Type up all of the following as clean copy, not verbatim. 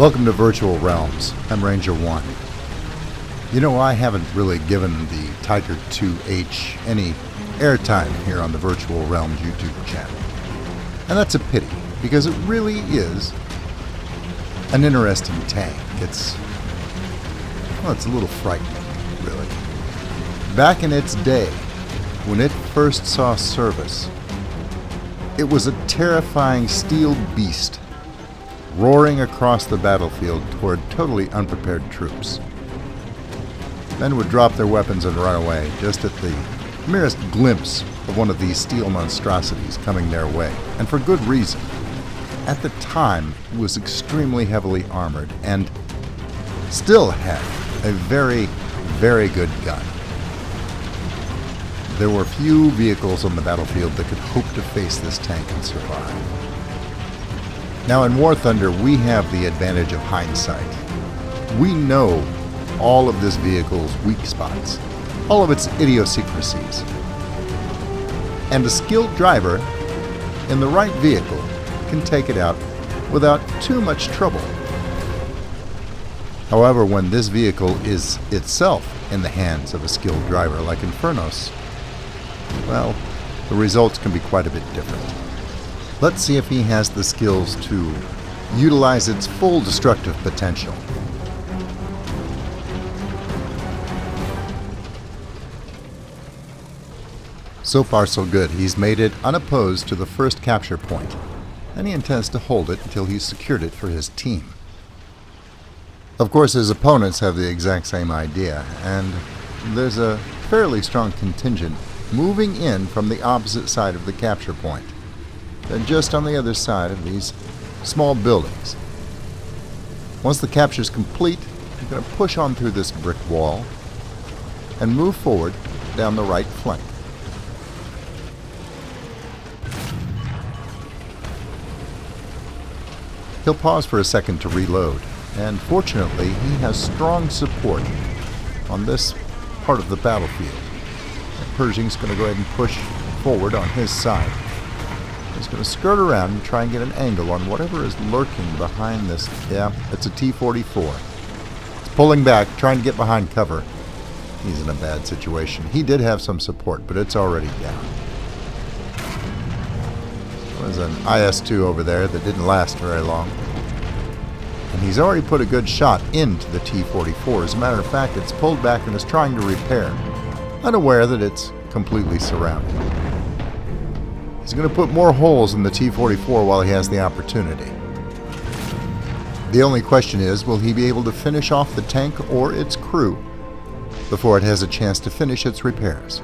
Welcome to Virtual Realms. I'm Ranger 1. You know, I haven't really given the Tiger 2H any airtime here on the Virtual Realms YouTube channel. And that's a pity, because it really is an interesting tank. It's a little frightening, really. Back in its day, when it first saw service, it was a terrifying steel beast roaring across the battlefield toward totally unprepared troops. Men would drop their weapons and run away just at the merest glimpse of one of these steel monstrosities coming their way, and for good reason. At the time, it was extremely heavily armored and still had a very, very good gun. There were few vehicles on the battlefield that could hope to face this tank and survive. Now in War Thunder, we have the advantage of hindsight. We know all of this vehicle's weak spots, all of its idiosyncrasies. And a skilled driver in the right vehicle can take it out without too much trouble. However, when this vehicle is itself in the hands of a skilled driver like Infernos, well, the results can be quite a bit different. Let's see if he has the skills to utilize its full destructive potential. So far so good. He's made it unopposed to the first capture point, and he intends to hold it until he's secured it for his team. Of course, his opponents have the exact same idea, and there's a fairly strong contingent moving in from the opposite side of the capture point. They're just on the other side of these small buildings. Once the capture is complete, you're going to push on through this brick wall and move forward down the right flank. He'll pause for a second to reload, and fortunately he has strong support on this part of the battlefield. The Pershing's going to go ahead and push forward on his side. He's going to skirt around and try and get an angle on whatever is lurking behind this. Yeah, it's a T-44. It's pulling back, trying to get behind cover. He's in a bad situation. He did have some support, but it's already down. There's an IS-2 over there that didn't last very long. And he's already put a good shot into the T-44. As a matter of fact, it's pulled back and is trying to repair, unaware that it's completely surrounded. He's going to put more holes in the T-44 while he has the opportunity. The only question is, will he be able to finish off the tank or its crew before it has a chance to finish its repairs?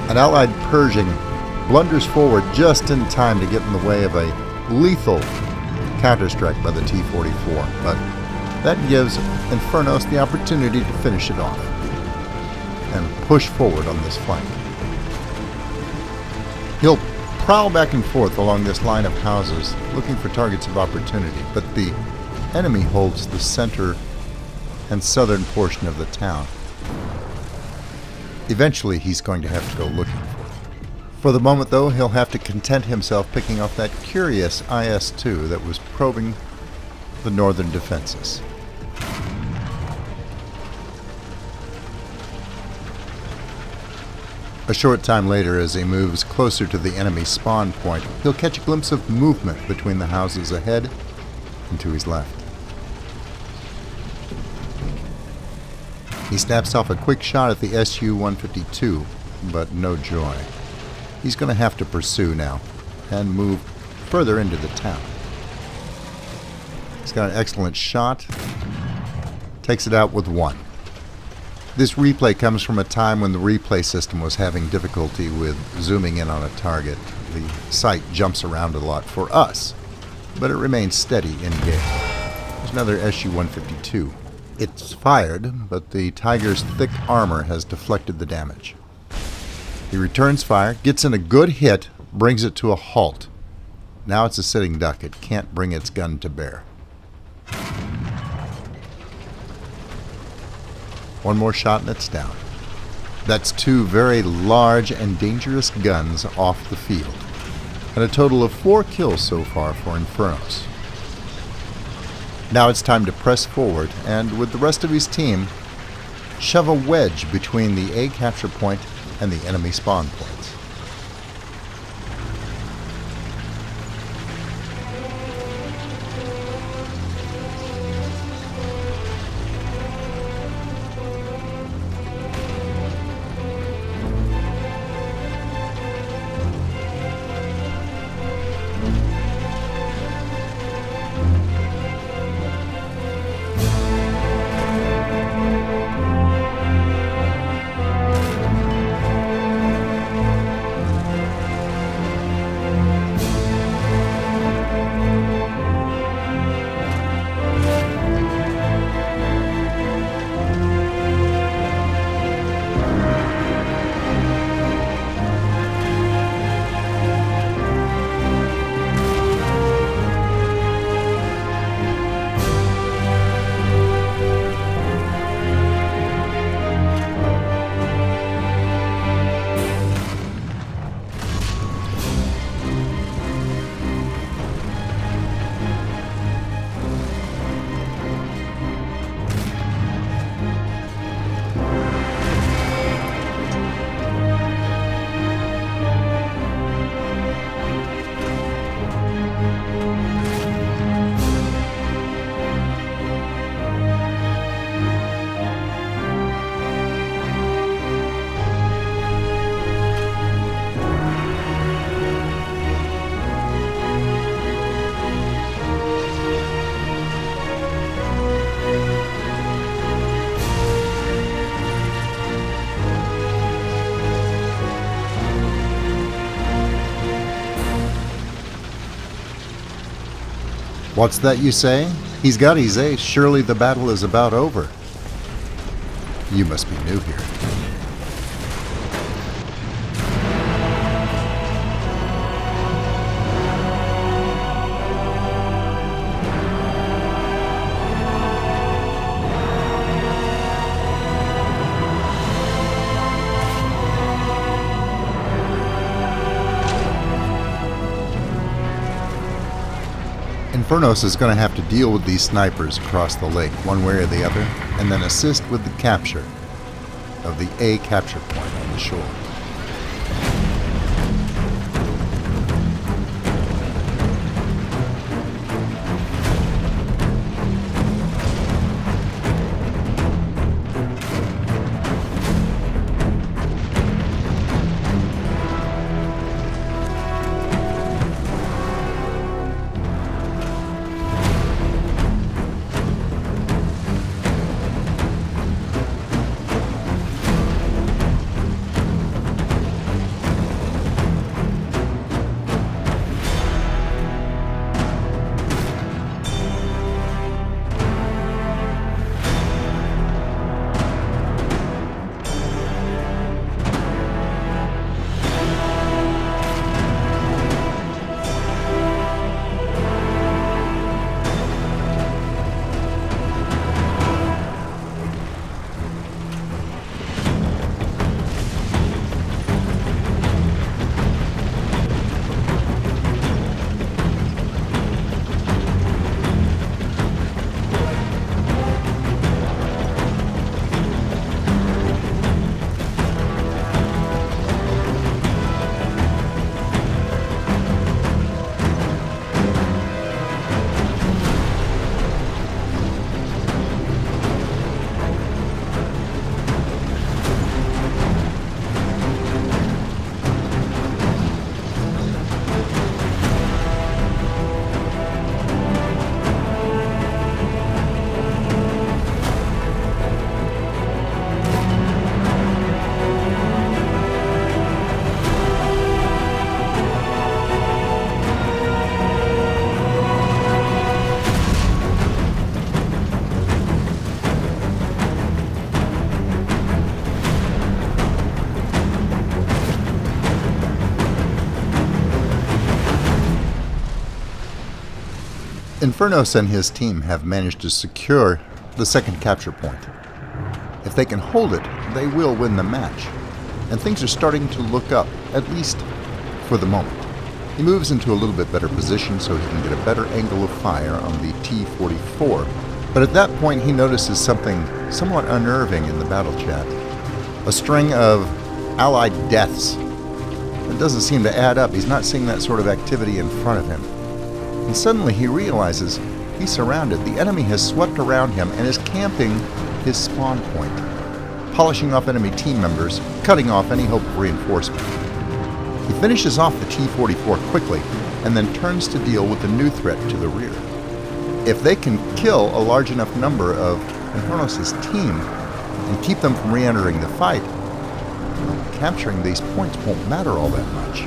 An Allied Pershing blunders forward just in time to get in the way of a lethal counterstrike by the T-44, but that gives Infernos the opportunity to finish it off and push forward on this flank. He'll prowl back and forth along this line of houses looking for targets of opportunity, but the enemy holds the center and southern portion of the town. Eventually he's going to have to go looking for it. For the moment, though, he'll have to content himself picking off that curious IS-2 that was probing the northern defenses. A short time later, as he moves closer to the enemy spawn point, he'll catch a glimpse of movement between the houses ahead and to his left. He snaps off a quick shot at the Su-152, but no joy. He's going to have to pursue now and move further into the town. He's got an excellent shot. Takes it out with one. This replay comes from a time when the replay system was having difficulty with zooming in on a target. The sight jumps around a lot for us, but it remains steady in game. There's another Su-152. It's fired, but the Tiger's thick armor has deflected the damage. He returns fire, gets in a good hit, brings it to a halt. Now it's a sitting duck. It can't bring its gun to bear. One more shot and it's down. That's 2 very large and dangerous guns off the field, and a total of 4 kills so far for Infernos. Now it's time to press forward and, with the rest of his team, shove a wedge between the A capture point and the enemy spawn points. What's that you say? He's got his ace. Surely the battle is about over. You must be new here. Infernos is going to have to deal with these snipers across the lake, one way or the other, and then assist with the capture of the A capture point on the shore. Infernos and his team have managed to secure the second capture point. If they can hold it, they will win the match. And things are starting to look up, at least for the moment. He moves into a little bit better position so he can get a better angle of fire on the T-44. But at that point he notices something somewhat unnerving in the battle chat. A string of Allied deaths. It doesn't seem to add up. He's not seeing that sort of activity in front of him. And suddenly he realizes he's surrounded. The enemy has swept around him and is camping his spawn point, polishing off enemy team members, cutting off any hope of reinforcement. He finishes off the T-44 quickly and then turns to deal with the new threat to the rear. If they can kill a large enough number of Infernos' team and keep them from re-entering the fight, capturing these points won't matter all that much.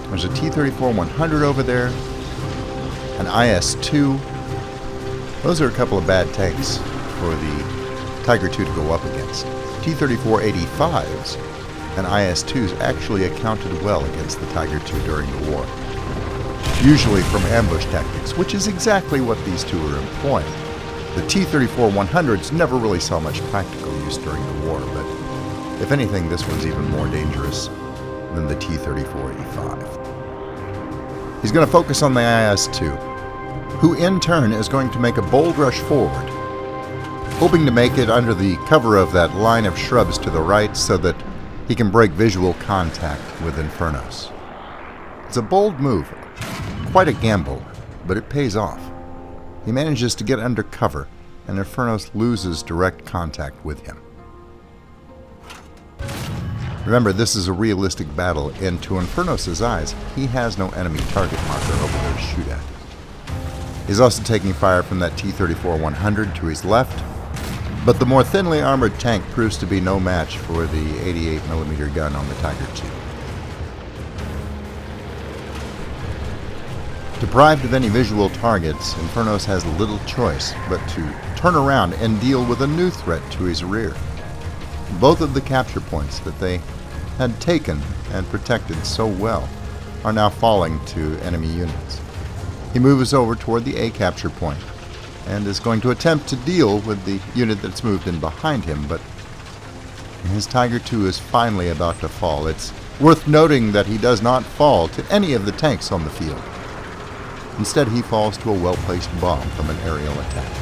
There's a T-34-100 over there, an IS-2. Those are a couple of bad tanks for the Tiger II to go up against. T-34-85s and IS-2s actually accounted well against the Tiger II during the war, usually from ambush tactics, which is exactly what these two are employing. The T-34-100s never really saw much practical use during the war, but if anything, this one's even more dangerous than the T-34-85. He's going to focus on the IS-2, who in turn is going to make a bold rush forward, hoping to make it under the cover of that line of shrubs to the right so that he can break visual contact with Infernos. It's a bold move, quite a gamble, but it pays off. He manages to get under cover, and Infernos loses direct contact with him. Remember, this is a realistic battle, and to Infernos' eyes, he has no enemy target marker over there to shoot at. He's also taking fire from that T-34-100 to his left, but the more thinly armored tank proves to be no match for the 88mm gun on the Tiger II. Deprived of any visual targets, Infernos has little choice but to turn around and deal with a new threat to his rear. Both of the capture points that they had taken and protected so well are now falling to enemy units. He moves over toward the A capture point and is going to attempt to deal with the unit that's moved in behind him, but his Tiger II is finally about to fall. It's worth noting that he does not fall to any of the tanks on the field. Instead, he falls to a well-placed bomb from an aerial attack.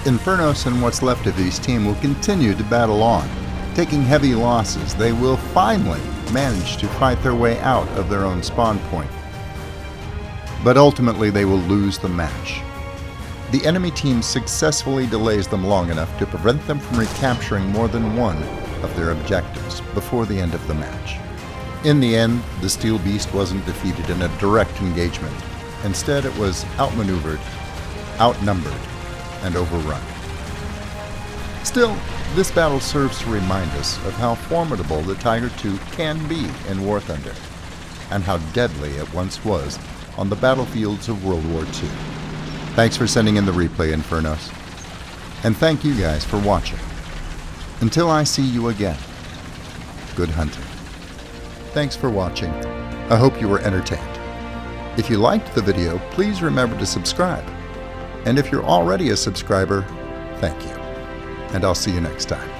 Infernos and what's left of his team will continue to battle on. Taking heavy losses, they will finally manage to fight their way out of their own spawn point. But ultimately, they will lose the match. The enemy team successfully delays them long enough to prevent them from recapturing more than one of their objectives before the end of the match. In the end, the Steel Beast wasn't defeated in a direct engagement. Instead, it was outmaneuvered, outnumbered, and overrun. Still, this battle serves to remind us of how formidable the Tiger II can be in War Thunder, and how deadly it once was on the battlefields of World War II. Thanks for sending in the replay, Infernos. And thank you guys for watching. Until I see you again, good hunting. Thanks for watching. I hope you were entertained. If you liked the video, please remember to subscribe. And if you're already a subscriber, thank you. And I'll see you next time.